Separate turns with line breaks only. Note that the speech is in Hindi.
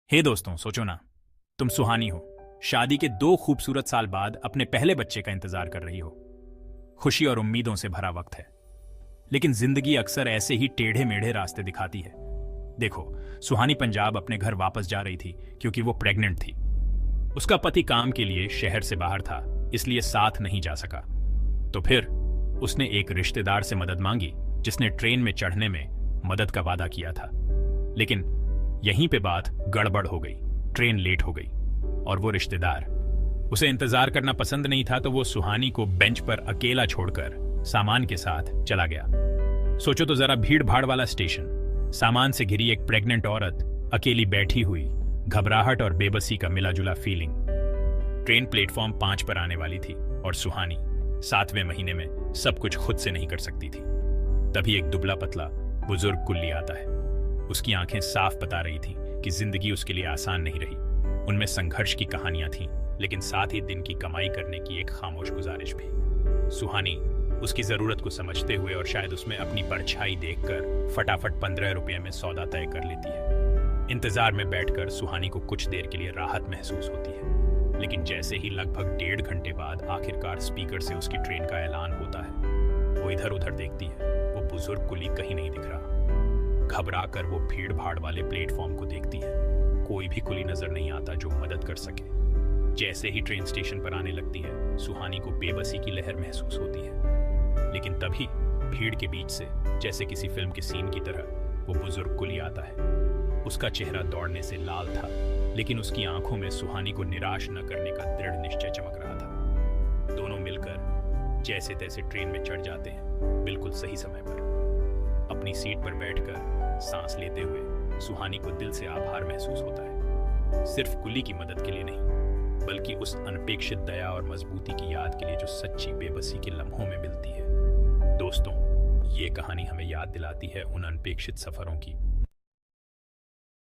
हे दोस्तों, सोचो ना, तुम सुहानी हो। शादी के 2 खूबसूरत साल बाद अपने पहले बच्चे का इंतजार कर रही हो। खुशी और उम्मीदों से भरा वक्त है, लेकिन जिंदगी अक्सर ऐसे ही टेढ़े मेढ़े रास्ते दिखाती है। देखो, सुहानी पंजाब अपने घर वापस जा रही थी क्योंकि वो प्रेग्नेंट थी। उसका पति काम के लिए शहर से बाहर था, इसलिए साथ नहीं जा सका। तो फिर उसने एक रिश्तेदार से मदद मांगी, जिसने ट्रेन में चढ़ने में मदद का वादा किया था। लेकिन यहीं पे बात गड़बड़ हो गई। ट्रेन लेट हो गई और वो रिश्तेदार, उसे इंतजार करना पसंद नहीं था, तो वो सुहानी को बेंच पर अकेला छोड़कर सामान के साथ चला गया। सोचो तो जरा, भीड़ भाड़ वाला स्टेशन, सामान से घिरी एक प्रेग्नेंट औरत अकेली बैठी हुई, घबराहट और बेबसी का मिलाजुला फीलिंग। ट्रेन प्लेटफॉर्म 5 पर आने वाली थी और सुहानी 7वें महीने में सब कुछ खुद से नहीं कर सकती थी। तभी एक दुबला पतला बुजुर्ग कुल्ली आता है। उसकी आंखें साफ बता रही थीं कि जिंदगी उसके लिए आसान नहीं रही। उनमें संघर्ष की कहानियां थीं, लेकिन साथ ही दिन की कमाई करने की एक खामोश गुजारिश भी। सुहानी उसकी जरूरत को समझते हुए और शायद उसमें अपनी परछाई देखकर फटाफट 15 रुपये में सौदा तय कर लेती है। इंतजार में बैठकर सुहानी को कुछ देर के लिए राहत महसूस होती है, लेकिन जैसे ही लगभग 1.5 घंटे बाद आखिरकार स्पीकर से उसकी ट्रेन का ऐलान होता है, वो इधर उधर देखती है। वो बुजुर्ग कुली कहीं नहीं दिख रहा। घबरा कर वो भीड़ भाड़ वाले प्लेटफॉर्म को देखती है। कोई भी कुली नजर नहीं आता जो मदद कर सके। जैसे ही ट्रेन स्टेशन पर आने लगती है, सुहानी को बेबसी की लहर महसूस होती है। लेकिन तभी भीड़ के बीच से, जैसे किसी फिल्म के सीन की तरह, वो बुजुर्ग कुली आता है। उसका चेहरा दौड़ने से लाल था, लेकिन उसकी आंखों में सुहानी को निराश न करने का दृढ़ निश्चय चमक रहा था। दोनों मिलकर जैसे तैसे ट्रेन में चढ़ जाते हैं, बिल्कुल सही समय पर। अपनी सीट पर बैठकर सांस लेते हुए सुहानी को दिल से आभार महसूस होता है, सिर्फ कुली की मदद के लिए नहीं, बल्कि उस अनपेक्षित दया और मजबूती की याद के लिए जो सच्ची बेबसी के लम्हों में मिलती है। दोस्तों, ये कहानी हमें याद दिलाती है उन अनपेक्षित सफरों की